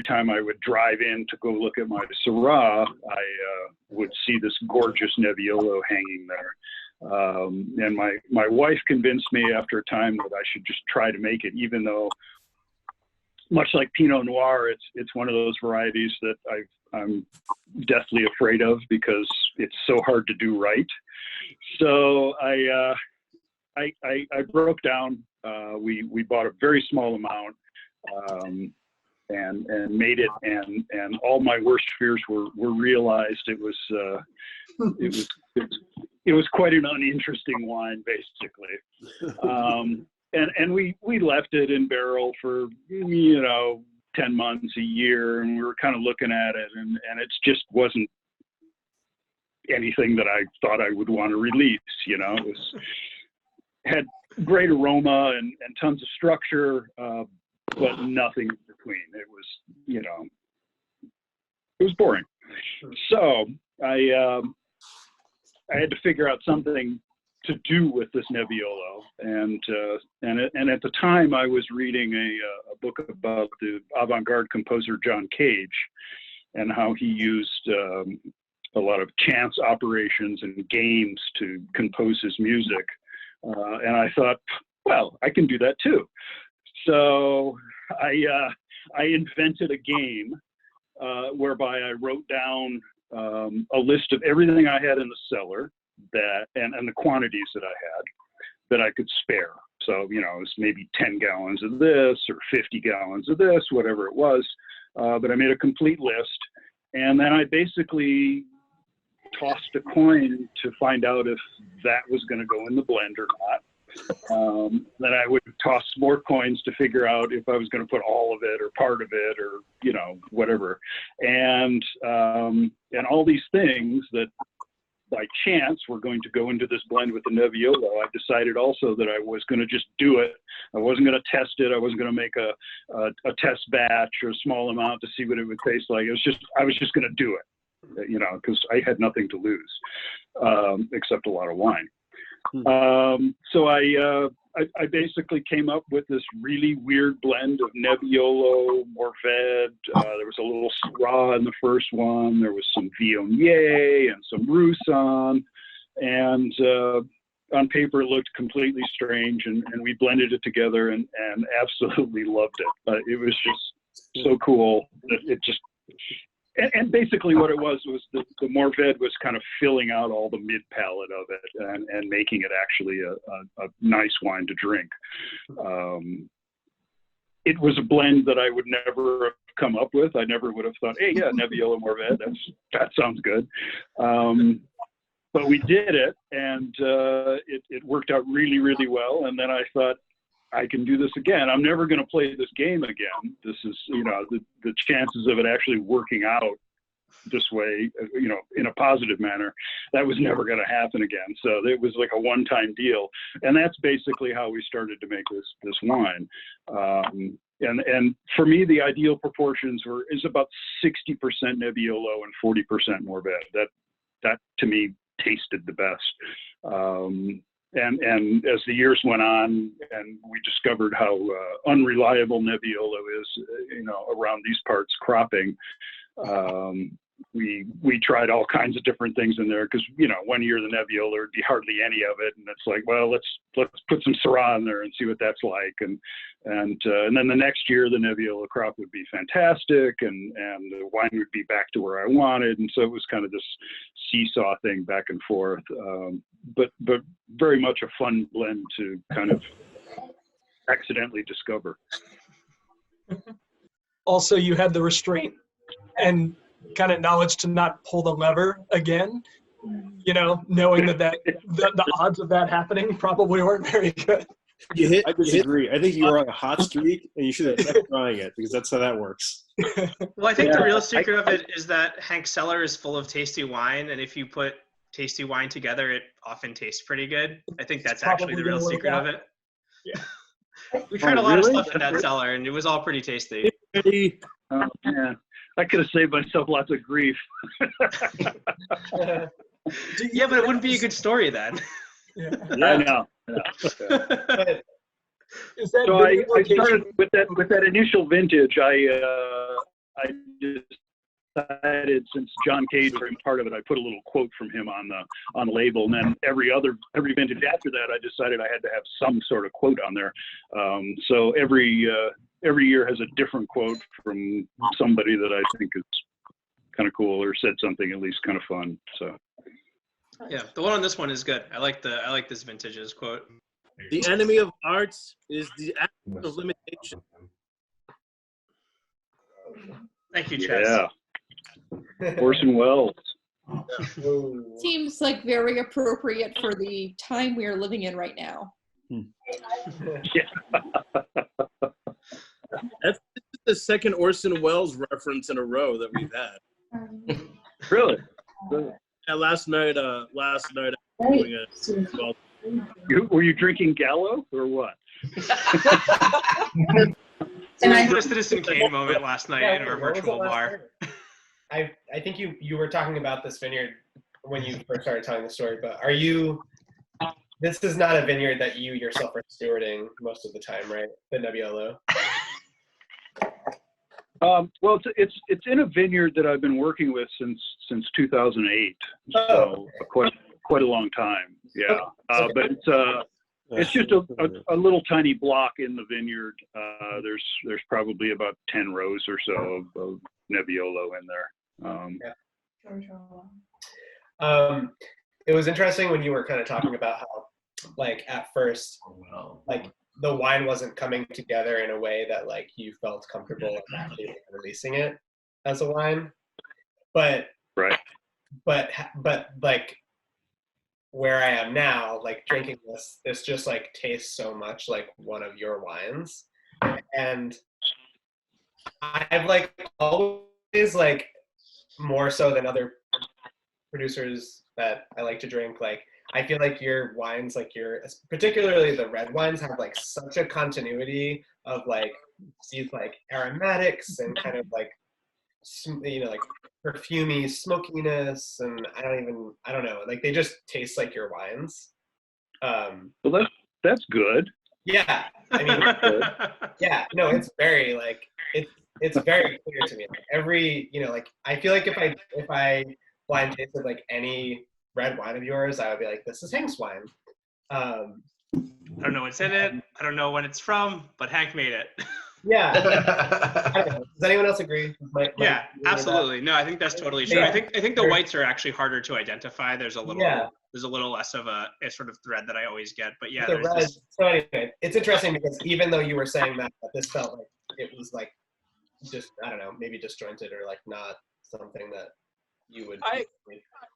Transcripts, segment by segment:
time I would drive in to go look at my Syrah, I would see this gorgeous Nebbiolo hanging there. And my wife convinced me after a time that I should just try to make it, even though, much like Pinot Noir, it's one of those varieties that I'm deathly afraid of because it's so hard to do right. So I broke down. We bought a very small amount and made it, and all my worst fears were realized. It was quite an uninteresting wine, basically. And we left it in barrel for 10 months, a year, and we were kind of looking at it, and it just wasn't anything that I thought I would want to release. It had great aroma and tons of structure, but nothing in between. It was, it was boring. So I had to figure out something to do with this Nebbiolo, and at the time I was reading a book about the avant-garde composer John Cage, and how he used a lot of chance operations and games to compose his music, and I thought, well, I can do that too. So I invented a game whereby I wrote down a list of everything I had in the cellar and the quantities that I had that I could spare. So, it was maybe 10 gallons of this or 50 gallons of this, whatever it was. But I made a complete list, and then I basically tossed a coin to find out if that was going to go in the blend or not. Then I would toss more coins to figure out if I was going to put all of it or part of it or, whatever. And all these things that by chance were going to go into this blend with the Nebbiolo, I decided also that I was going to just do it. I wasn't going to test it. I wasn't going to make a test batch or a small amount to see what it would taste like. I was just going to do it, because I had nothing to lose except a lot of wine. So I basically came up with this really weird blend of Nebbiolo, Mouvedre. There was a little Syrah in the first one. There was some Viognier and some Roussanne. And on paper, it looked completely strange. And we blended it together and absolutely loved it. It was just so cool. It just... And basically what it was the Mouvedre was kind of filling out all the mid palate of it and making it actually a nice wine to drink. It was a blend that I would never have come up with. I never would have thought, hey, yeah, Nebbiolo Mouvedre, that sounds good. But we did it, and it worked out really, really well. And then I thought, I can do this again. I'm never going to play this game again. This is, the chances of it actually working out this way, in a positive manner, that was never going to happen again. So it was like a one-time deal. And that's basically how we started to make this wine. And for me, the ideal proportions is about 60% Nebbiolo and 40% Mouvedre. That to me tasted the best. And as the years went on and we discovered how unreliable Nebbiolo is, around these parts cropping, we tried all kinds of different things in there because, 1 year the Nebbiolo would be hardly any of it. And it's like, well, let's put some Syrah in there and see what that's like. And then the next year the Nebbiolo crop would be fantastic and the wine would be back to where I wanted. And so it was kind of this seesaw thing back and forth. But very much a fun blend to kind of accidentally discover. Also, you had the restraint and kind of knowledge to not pull the lever again, knowing that the odds of that happening probably weren't very good. I disagree. I think you were on a hot streak and you should have kept trying it because that's how that works. Well, I think the real secret of it is that Hank's cellar is full of tasty wine, and if you put tasty wine together, it often tastes pretty good. I think that's actually the real secret of it. Yeah. We tried a lot of stuff in that cellar, and it was all pretty tasty. Oh, man. I could have saved myself lots of grief. Yeah, but it wouldn't be a good story then. Yeah. I know. Yeah. So I started with that initial vintage. decided, since John Cade was part of it, I put a little quote from him on the label, and then every vintage after that, I decided I had to have some sort of quote on there. So every year has a different quote from somebody that I think is kind of cool or said something at least kind of fun. So Yeah, the one on this one is good. I like this vintage's quote. The enemy of arts is the act of limitation. Thank you, Chess. Yeah. Orson Welles. Seems like very appropriate for the time we are living in right now. Yeah. This is the second Orson Welles reference in a row that we've had. Really? Yeah, last night I was doing a Were you drinking Gallo or what? It was a Citizen Kane moment last night in our virtual bar. I think you were talking about this vineyard when you first started telling the story, but this is not a vineyard that you yourself are stewarding most of the time, right? The Nebbiolo. Well, it's in a vineyard that I've been working with since 2008, so quite a long time. Yeah, but it's just a little tiny block in the vineyard. There's probably about 10 rows or so of Nebbiolo in there. It was interesting when you were kind of talking about how, like, at first, like, the wine wasn't coming together in a way that, like, you felt comfortable actually releasing it as a wine. But like, where I am now, like, drinking this just, like, tastes so much like one of your wines. And I've, like, always, like, more so than other producers that I like to drink, like, I feel like your wines, like particularly the red wines, have like such a continuity of like these like aromatics and kind of like, you know, like perfumey smokiness, and I don't know, like they just taste like your wines. Well, that's good. Yeah, I mean, yeah, no, it's very like it's very clear to me. Like every, you know, like I feel like if I blind tasted like any red wine of yours, I would be like, this is Hank's wine. I don't know what's in it. I don't know when it's from, but Hank made it. Yeah. I don't know. Does anyone else agree? Yeah, absolutely. No, I think that's totally true. Yeah. I think the whites are actually harder to identify. There's a little less of a sort of thread that I always get. But yeah, the red. So anyway, it's interesting because even though you were saying that this felt like it was like just, I don't know, maybe disjointed or like not something that you would.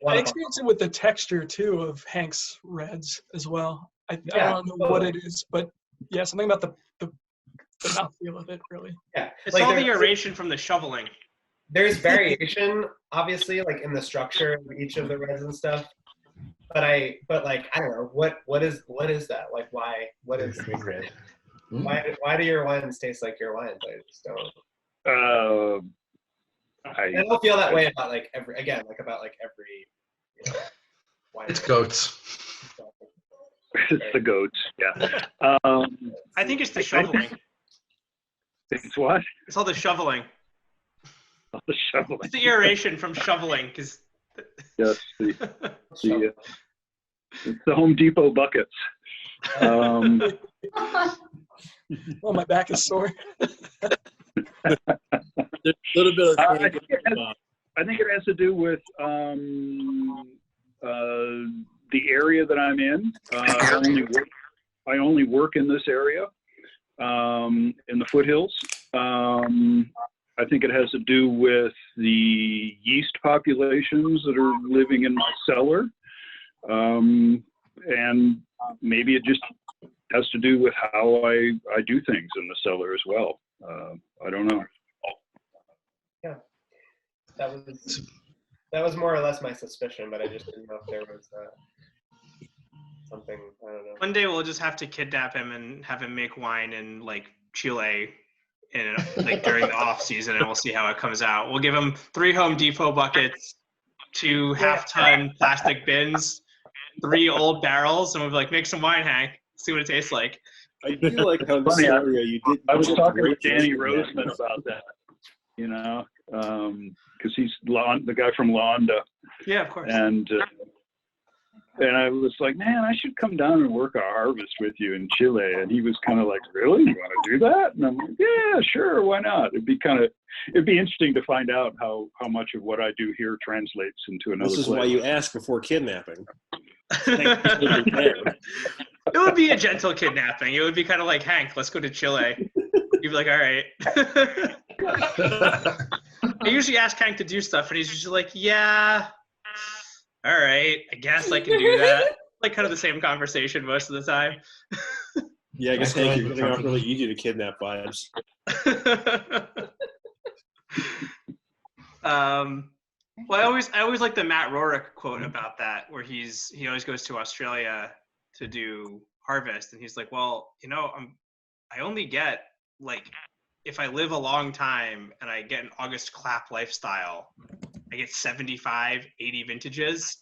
I experience it with the texture too of Hank's reds as well. I don't know what it is, but yeah, something about the mouthfeel of it, really. Yeah, it's like all the aeration from the shoveling. There's variation, obviously, like in the structure of each of the reds and stuff. But like I don't know what is that like? What is why do your wines taste like your wines? I just don't. I don't feel that way about like every you know, wine. It's goats. It's the goats, yeah. I think it's the shoveling. It's what? It's all the shoveling. The shoveling. It's the aeration from shoveling, because. Yes, it's the Home Depot buckets. Oh, my back is sore. There's a little bit of I think it has to do with the area that I'm in. I only work in this area, in the foothills. I think it has to do with the yeast populations that are living in my cellar. And maybe it just has to do with how I do things in the cellar as well. I don't know. Yeah, that was more or less my suspicion, but I just didn't know if there was something, I don't know. One day we'll just have to kidnap him and have him make wine in like Chile in like during the off season, and we'll see how it comes out. We'll give him 3 Home Depot buckets, 2 half-ton plastic bins, 3 old barrels, and we'll be like, make some wine, Hank. See what it tastes like. I feel like how this area you did. I was talking with Danny Roseman about that. You know, because he's the guy from Londa. Yeah, of course. And I was like, man, I should come down and work a harvest with you in Chile. And he was kind of like, really? You want to do that? And I'm like, yeah, sure. Why not? It'd be interesting to find out how much of what I do here translates into another This is place. why you ask before kidnapping. It would be a gentle kidnapping. It would be kind of like, Hank, let's go to Chile. You'd be like, all right. I usually ask Hank to do stuff, and he's usually like, yeah, all right, I guess I can do that. Like kind of the same conversation most of the time. Yeah, I guess Hank, you're getting off really easy to kidnap vibes. Well, I always like the Matt Rorick quote about that, where he always goes to Australia to do harvest, and he's like, well, I only get, like, if I live a long time and I get an August Clapp lifestyle, I get 75, 80 vintages.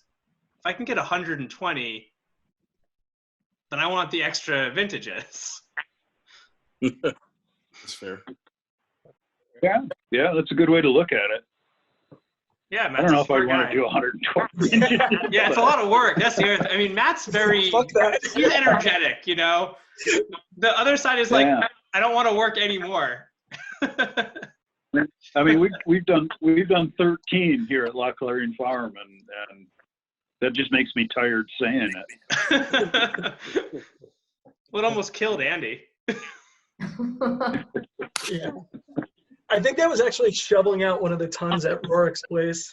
If I can get 120, then I want the extra vintages. That's fair. Yeah, that's a good way to look at it. Yeah, Matt's I don't know a if I smart want guy. to do 120. Yeah, it's a lot of work. That's the other. I mean, Matt's very. Fuck that. He's energetic, The other side is like, Yeah. I don't want to work anymore. I mean, we've done 13 here at La Clarine Farm, and that just makes me tired saying it. Well, it almost killed Andy. Yeah. I think that was actually shoveling out one of the tons at Rorick's place.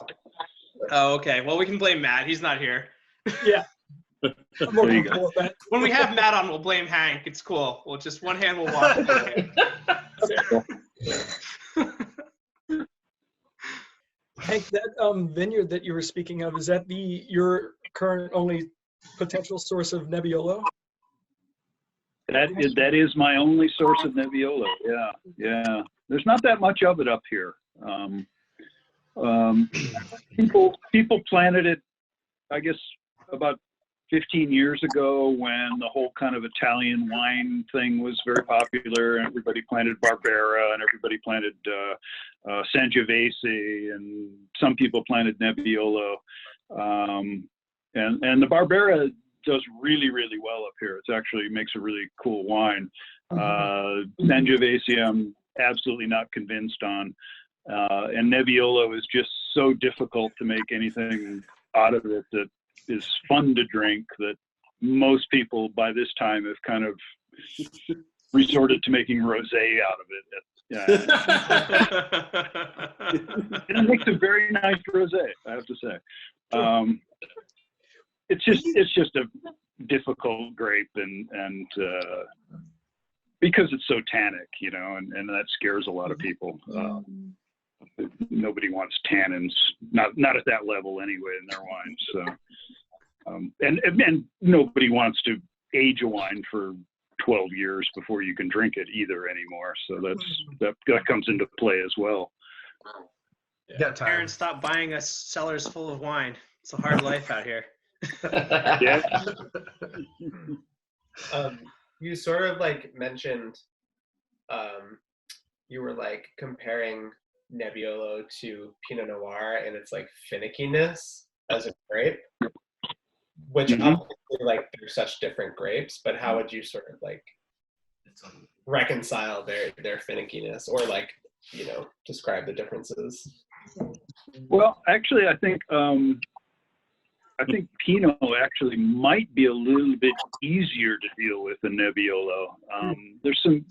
Oh, okay. Well, we can blame Matt. He's not here. Yeah. I'm more There you comfortable with that. When we have Matt on, we'll blame Hank. It's cool. We'll just one hand will wash. Hank, that vineyard that you were speaking of, is that your current only potential source of Nebbiolo? That is my only source of Nebbiolo. Yeah. There's not that much of it up here. People planted it, I guess, about 15 years ago when the whole kind of Italian wine thing was very popular, and everybody planted Barbera, and everybody planted Sangiovese, and some people planted Nebbiolo. And the Barbera does really, really well up here. It actually makes a really cool wine. Sangiovese, I'm absolutely not convinced on. And Nebbiolo is just so difficult to make anything out of it that is fun to drink, that most people by this time have kind of resorted to making rosé out of it. And it makes a very nice rosé, I have to say. It's just a difficult grape, and because it's so tannic, and that scares a lot of people. Nobody wants tannins, not at that level anyway in their wines. So, and nobody wants to age a wine for 12 years before you can drink it either anymore. So that comes into play as well. Aaron, stop buying us cellars full of wine. It's a hard life out here. Yeah. You sort of like mentioned, you were like comparing Nebbiolo to Pinot Noir and its like finickiness as a grape, which obviously like they're such different grapes, but how would you sort of like reconcile their finickiness, or like, describe the differences? Well, actually, I think Pinot actually might be a little bit easier to deal with than Nebbiolo. There's some,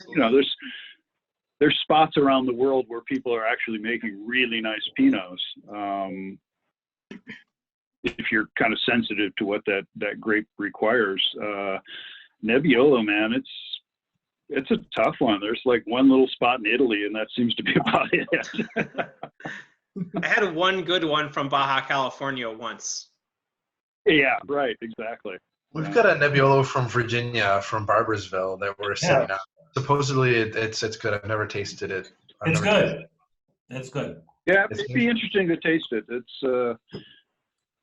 there's spots around the world where people are actually making really nice Pinots. If you're kind of sensitive to what that grape requires. Nebbiolo, man, it's a tough one. There's like one little spot in Italy, and that seems to be about it. I had one good one from Baja California once. Yeah, right, exactly. We've got a Nebbiolo from Virginia, from Barbersville, that we're sitting on. Supposedly it's good. I've never tasted it. It's good. It's good. Yeah, it'd be interesting to taste it. It's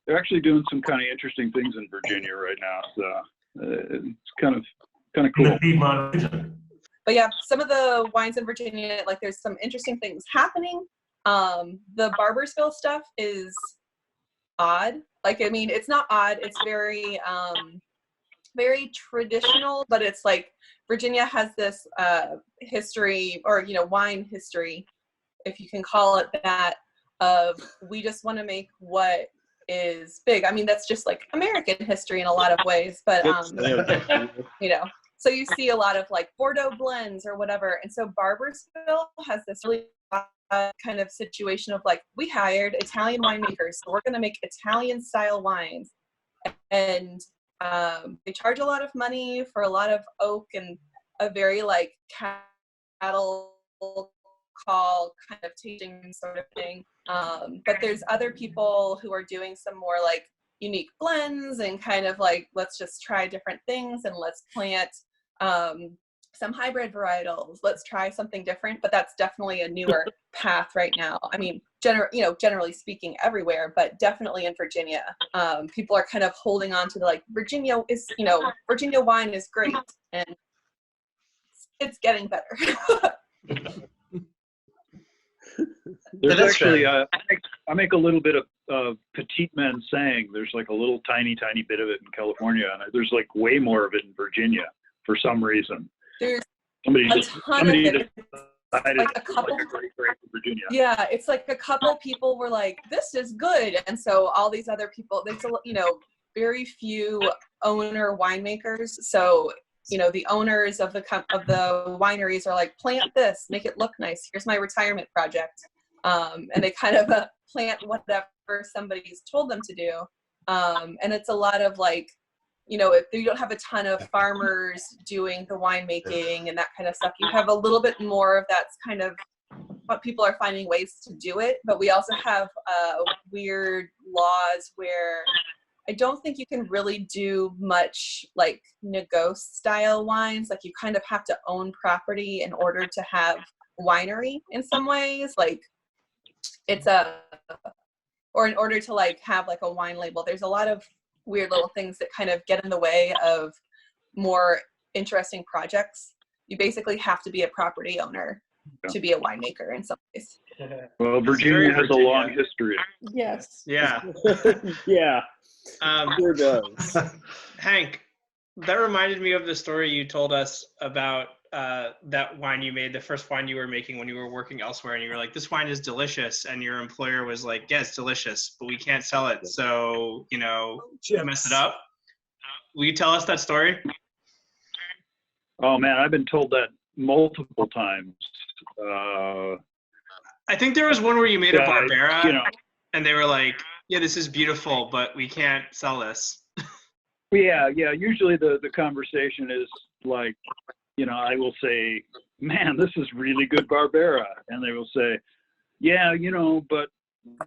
they're actually doing some kind of interesting things in Virginia right now, so it's kind of cool. But yeah, some of the wines in Virginia, like there's some interesting things happening. The Barbersville stuff is odd. Like, I mean, it's not odd. It's very, very traditional, but it's like Virginia has this history, or, you know, wine history, if you can call it that, of we just want to make what is big. I mean, that's just like American history in a lot of ways, but, you know, so you see a lot of like Bordeaux blends or whatever. And so Barbersville has this really kind of situation of like, we hired Italian winemakers, so we're going to make Italian style wines. And they charge a lot of money for a lot of oak and a very like cattle call kind of tasting sort of thing. But there's other people who are doing some more like unique blends and kind of like, let's just try different things and let's plant some hybrid varietals. Let's try something different. But that's definitely a newer path right now. I mean, generally speaking everywhere, but definitely in Virginia, people are kind of holding on to the like, Virginia is, you know, Virginia wine is great and it's getting better. There's actually, I make a little bit of petite men saying. There's like a little tiny bit of it in California, and there's like way more of it in Virginia for some reason. There's somebody a just ton of it. decided Like a couple, like a great for Virginia. yeah, it's like a couple people were like, this is good, and so all these other people, there's a, you know, very few owner winemakers, so you know, the owners of the wineries are like, plant this, make it look nice, here's my retirement project, and they kind of plant whatever somebody's told them to do, and it's a lot of like, you know, if you don't have a ton of farmers doing the winemaking and that kind of stuff, you have a little bit more of that's kind of what people are finding ways to do it. But we also have weird laws where I don't think you can really do much like Negos style wines. Like you kind of have to own property in order to have winery in some ways. Like it's or in order to like have like a wine label, there's a lot of weird little things that kind of get in the way of more interesting projects. You basically have to be a property owner to be a winemaker in some ways. Well, Virginia has a long history. Yes. Yeah. Yeah. Sure does. Hank, that reminded me of the story you told us about that wine you made, the first wine you were making when you were working elsewhere, and you were like, this wine is delicious, and your employer was like, yeah, it's delicious, but we can't sell it, so, you know, mess it up. Will you tell us that story? Oh man, I've been told that multiple times. I think there was one where you made a Barbera, you know, and they were like, yeah, this is beautiful, but we can't sell this. Yeah. Usually the conversation is like, you know, I will say, man, this is really good Barbera. And they will say, yeah, you know, but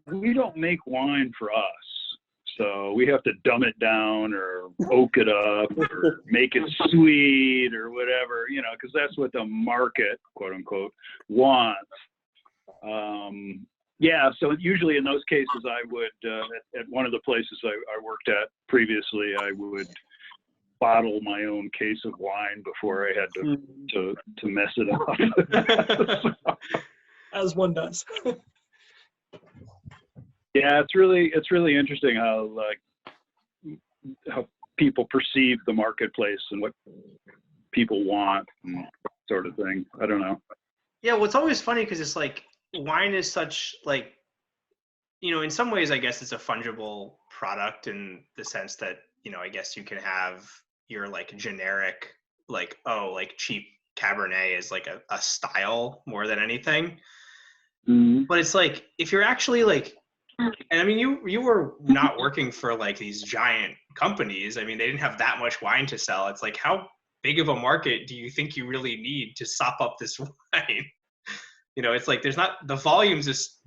we don't make wine for us. So we have to dumb it down or oak it up or make it sweet or whatever, you know, because that's what the market, quote unquote, wants. Yeah, so usually in those cases, I would, at one of the places I worked at previously, I would bottle my own case of wine before I had to mess it up. As one does. Yeah, it's really interesting how people perceive the marketplace and what people want and sort of thing. I don't know. Yeah, well, it's always funny because it's like wine is such like, you know, in some ways, I guess it's a fungible product in the sense that, you know, I guess you can have your like generic, like, oh, like cheap Cabernet is like a style more than anything. Mm-hmm. But it's like, if you're actually like, and I mean, you were not working for like these giant companies. I mean, they didn't have that much wine to sell. It's like, how big of a market do you think you really need to sop up this wine? You know, it's like there's not, the volumes just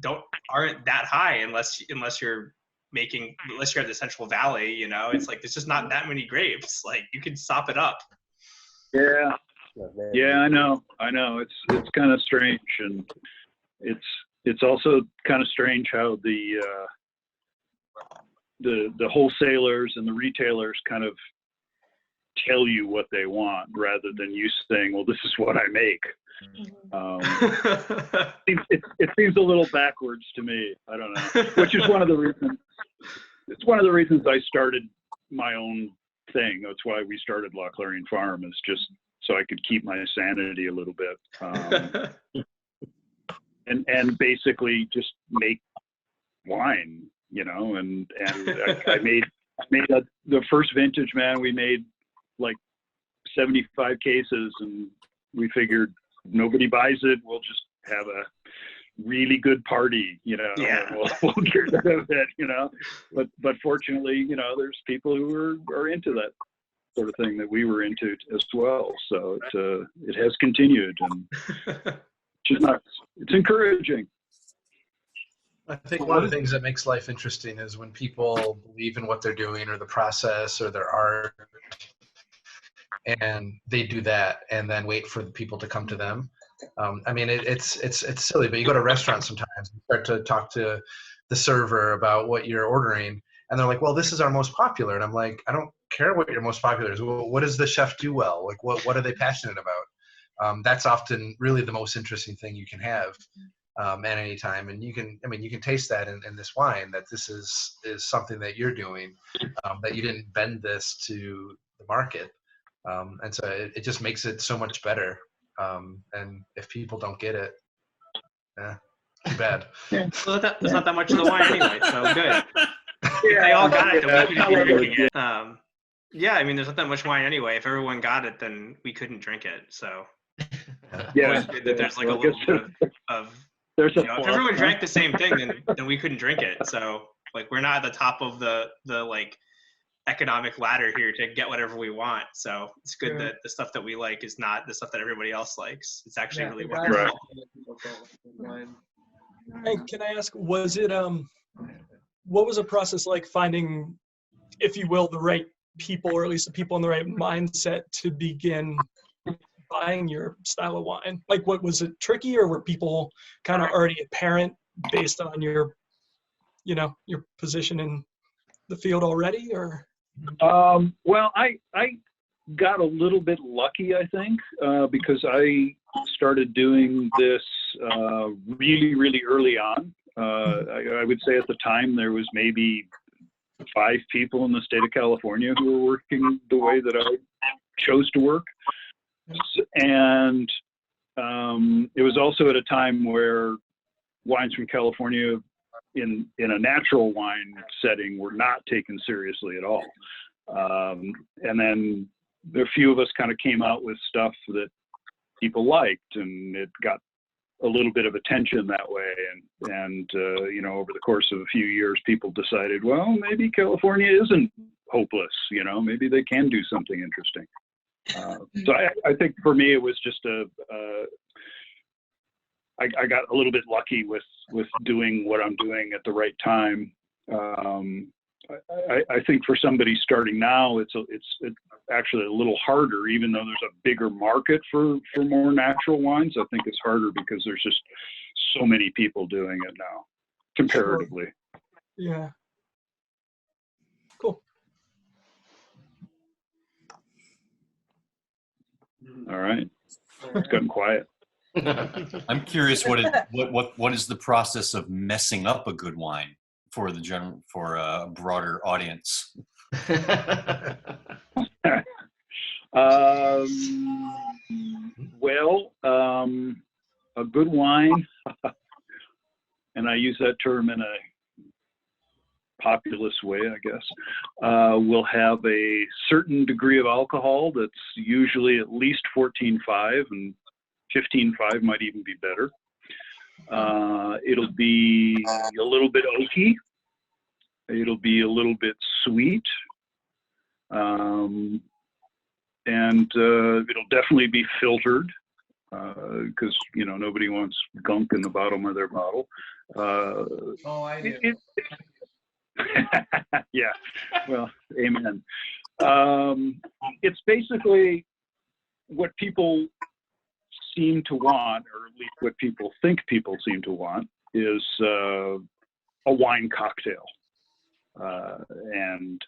aren't that high unless you're at the Central Valley, you know. It's like there's just not that many grapes. Like you can sop it up. Yeah, I know. It's kind of strange, and it's also kind of strange how the wholesalers and the retailers kind of tell you what they want rather than you saying, well, this is what I make. It seems a little backwards to me. I don't know, which is one of the reasons. It's one of the reasons I started my own thing. That's why we started La Clarine Farm, is just so I could keep my sanity a little bit, and basically just make wine, you know. And I made the first vintage, man. We made like 75 cases, and we figured nobody buys it, we'll just have a really good party, you know. Yeah. And we'll get rid of it, you know. But fortunately, you know, there's people who are into that sort of thing that we were into as well. So it has continued, and it's encouraging. I think one of the things that makes life interesting is when people believe in what they're doing or the process or their art, and they do that and then wait for the people to come to them. I mean, it's silly, but you go to restaurants sometimes and start to talk to the server about what you're ordering, and they're like, well, this is our most popular. And I'm like, I don't care what your most popular is. Well, what does the chef do well? Like, what are they passionate about? That's often really the most interesting thing you can have at any time. And you can taste that in this wine, that this is something that you're doing, that you didn't bend this to the market. And so it just makes it so much better. And if people don't get it, too bad. Well, there's not that much of the wine anyway, so good. If they all got it, then we couldn't be drinking it. Yeah, I mean, there's not that much wine anyway. If everyone got it, then we couldn't drink it. So Yeah, that there's like a little bit of there's if everyone drank the same thing, then we couldn't drink it. So like, we're not at the top of the like economic ladder here to get whatever we want. So it's good that the stuff that we like is not the stuff that everybody else likes. It's actually really wonderful. Hey, can I ask, was it what was the process like finding, if you will, the right people, or at least the people in the right mindset to begin buying your style of wine? Like, what was it tricky, or were people kind of already apparent based on your, you know, your position in the field already, or? Well, I got a little bit lucky, I think, because I started doing this really, really early on. I would say at the time there was maybe 5 people in the state of California who were working the way that I chose to work. And it was also at a time where wines from California in a natural wine setting were not taken seriously at all. And then a few of us kind of came out with stuff that people liked, and it got a little bit of attention that way. And you know, over the course of a few years, people decided, well, maybe California isn't hopeless, you know, maybe they can do something interesting. So I think for me, it was just I got a little bit lucky with doing what I'm doing at the right time. I think for somebody starting now, it's actually a little harder, even though there's a bigger market for more natural wines. I think it's harder because there's just so many people doing it now, comparatively. Yeah. Cool. All right. It's gotten quiet. I'm curious, what is the process of messing up a good wine for a broader audience? Well, a good wine, and I use that term in a populist way, I guess, will have a certain degree of alcohol that's usually at least 14.5, and 15.5 might even be better. It'll be a little bit oaky. It'll be a little bit sweet. And it'll definitely be filtered, because, you know, nobody wants gunk in the bottom of their bottle. I do. Yeah, well, amen. It's basically what people seem to want, or at least what people think people seem to want, is a wine cocktail. And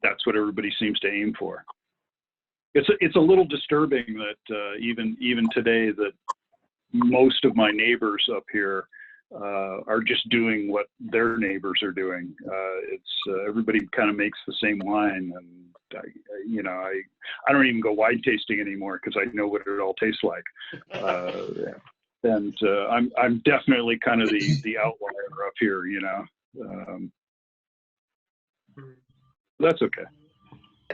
that's what everybody seems to aim for. It's a little disturbing that even today that most of my neighbors up here are just doing what their neighbors are doing. Everybody kind of makes the same wine, and I don't even go wine tasting anymore because I know what it all tastes like. And I'm definitely kind of the outlier up here, that's okay.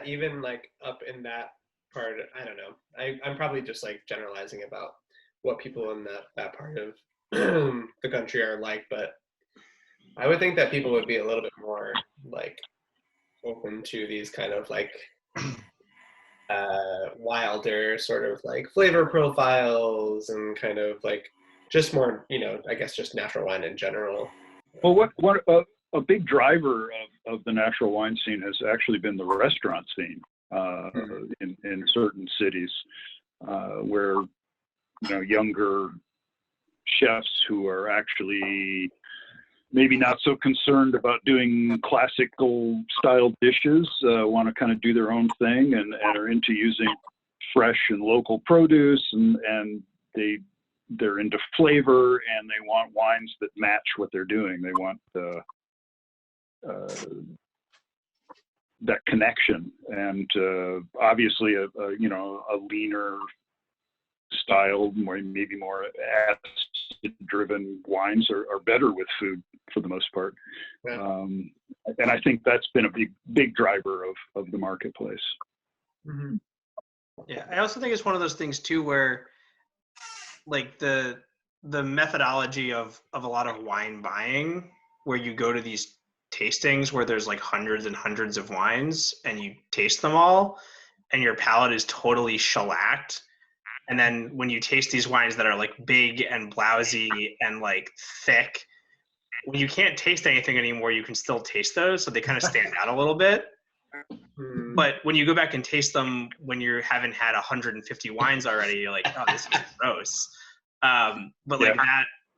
Even like up in that part, I don't know. I'm probably just like generalizing about what people in that part of the country are like, but I would think that people would be a little bit more like open to these kind of like wilder sort of like flavor profiles and kind of like just more, I guess just natural wine in general. Well, a big driver of the natural wine scene has actually been the restaurant scene in certain cities where younger chefs who are actually maybe not so concerned about doing classical style dishes want to kind of do their own thing and are into using fresh and local produce, and they're into flavor, and they want wines that match what they're doing. They want that connection, and obviously a leaner style, maybe more acid-driven wines are better with food for the most part. And I think that's been a big driver of the marketplace. Mm-hmm. Yeah, I also think it's one of those things too where like the methodology of a lot of wine buying, where you go to these tastings where there's like hundreds and hundreds of wines and you taste them all and your palate is totally shellacked. And then when you taste these wines that are like big and blousy and like thick, when you can't taste anything anymore, you can still taste those. So they kind of stand out a little bit. But when you go back and taste them when you haven't had 150 wines already, you're like, oh, this is gross. But like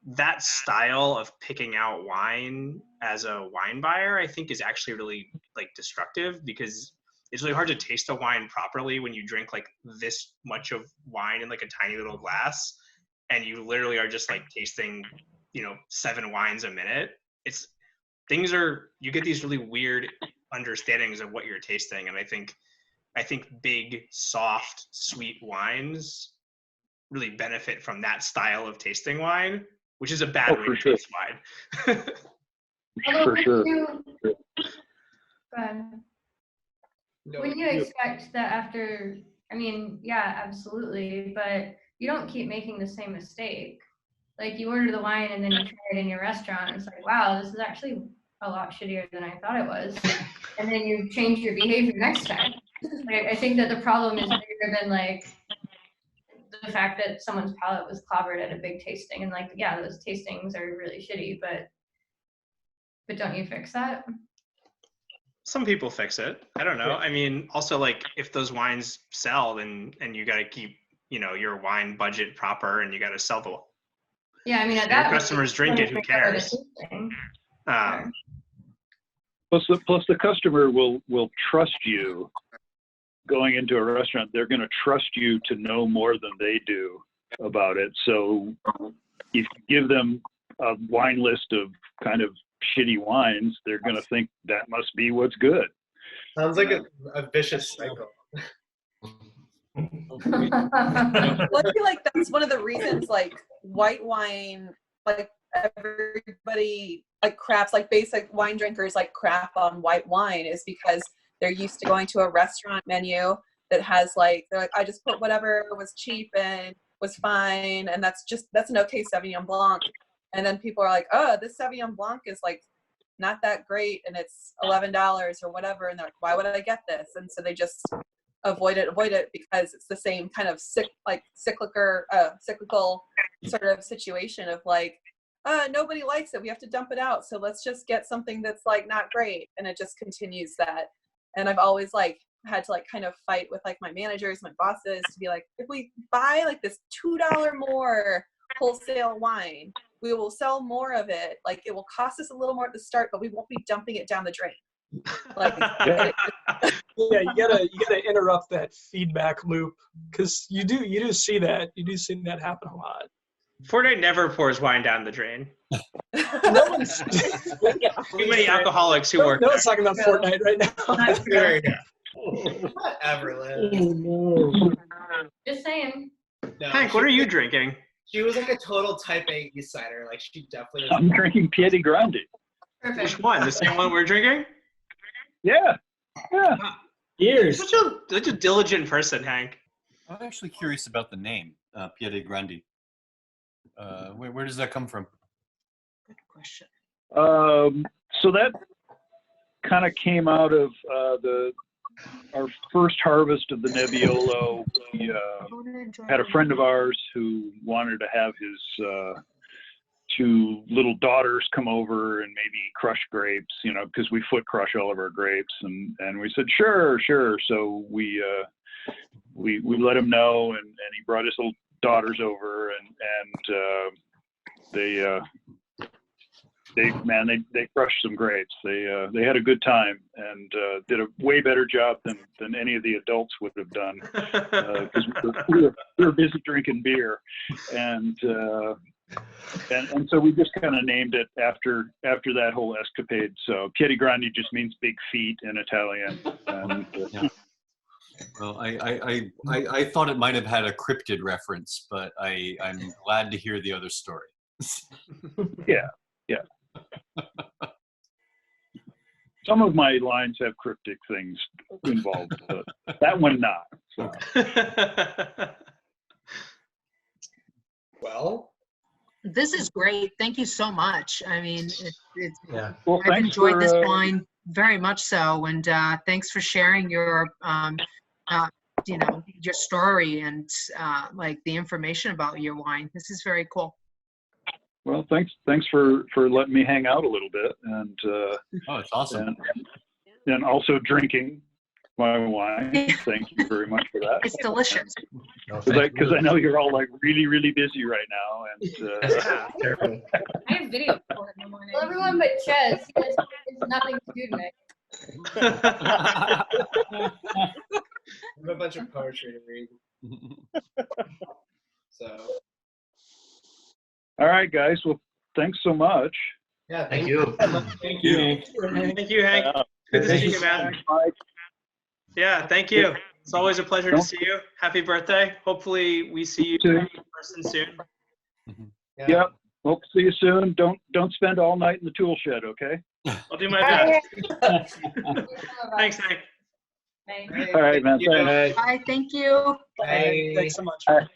that style of picking out wine as a wine buyer, I think is actually really like destructive, because it's really hard to taste a wine properly when you drink like this much of wine in like a tiny little glass, and you literally are just like tasting, 7 wines a minute. You get these really weird understandings of what you're tasting. And I think big, soft, sweet wines really benefit from that style of tasting wine, which is a bad way to taste wine. For sure. Would you expect that after, yeah, absolutely, but you don't keep making the same mistake. Like you order the wine and then you try it in your restaurant, and it's like, wow, this is actually a lot shittier than I thought it was. And then you change your behavior next time. I think that the problem is bigger than like the fact that someone's palate was clobbered at a big tasting, and like, yeah, those tastings are really shitty, but don't you fix that? Some people fix it. I don't know. I mean, also like if those wines sell, and you got to keep, your wine budget proper, and you got to sell the. Yeah, I mean, at that customers drink it. Who cares? Plus the customer will trust you going into a restaurant. They're going to trust you to know more than they do about it. So if you give them a wine list of kind of shitty wines, they're going to think that must be what's good. Sounds like a vicious cycle. Well, I feel like that's one of the reasons like white wine, like everybody like craps, like basic wine drinkers like crap on white wine, is because they're used to going to a restaurant menu that has like, they're like, I just put whatever was cheap and was fine, and that's an okay Sauvignon Blanc. And then people are like, oh, this Sauvignon Blanc is like not that great, and it's $11 or whatever, and they're like, why would I get this? And so they just avoid it because it's the same kind of cyclical sort of situation of like, nobody likes it, we have to dump it out, so let's just get something that's like not great, and it just continues that. And I've always like had to like kind of fight with like my managers, my bosses, to be like, if we buy like this $2 more wholesale wine, we will sell more of it. Like it will cost us a little more at the start, but we won't be dumping it down the drain. Like Yeah, you gotta interrupt that feedback loop because you do see that happen a lot. Fortnite never pours wine down the drain. No one's Too many alcoholics who work no there. one's talking about Fortnite right now. Whatever, Liz. Oh, no. Just saying. No, Hank, what are you drinking? She was like a total type A East Sider. Like she definitely was. I'm drinking Piedi Grandi. Perfect. Which one? The same one we're drinking? Yeah. Years. Such a diligent person, Hank. I'm actually curious about the name, Piedi Grandi. Where does that come from? Good question. So that kind of came out of our first harvest of the Nebbiolo. We had a friend of ours who wanted to have his two little daughters come over and maybe crush grapes, because we foot crush all of our grapes, and we said sure. So we let him know, and he brought his little daughters over, and they crushed some grapes. They had a good time and did a way better job than any of the adults would have done, because we were busy drinking beer, and so we just kind of named it after that whole escapade. So Piedi Grandi just means big feet in Italian. And, Yeah. Well, I thought it might have had a cryptid reference, but I'm glad to hear the other story. Yeah. Some of my lines have cryptic things involved, but that one not. So. Well, This is great. Thank you so much. I mean, Yeah. Well, I've thanks enjoyed this for, wine very much so, and thanks for sharing your, your story and like the information about your wine. This is very cool. Well, thanks for letting me hang out a little bit, and Oh, it's awesome. and also drinking my wine. Thank you very much for that. It's delicious. Because I know you're all like really, really busy right now, and I have video for it in the morning. Well, everyone but Ches. He has nothing to do tonight. I have a bunch of poetry to read. So. all right, guys. Well, thanks so much. Yeah. Thank you. Thank you. Thank you, Hank. Good to see you, man. Yeah, thank you. It's always a pleasure to see you. Happy birthday. Hopefully we see you in person soon. Yep. Hope to see you soon. Don't spend all night in the tool shed, okay? I'll do my best. Thanks, Hank. Bye. All right, man. Thanks. Bye. Thank you. Bye. Thanks so much. All right.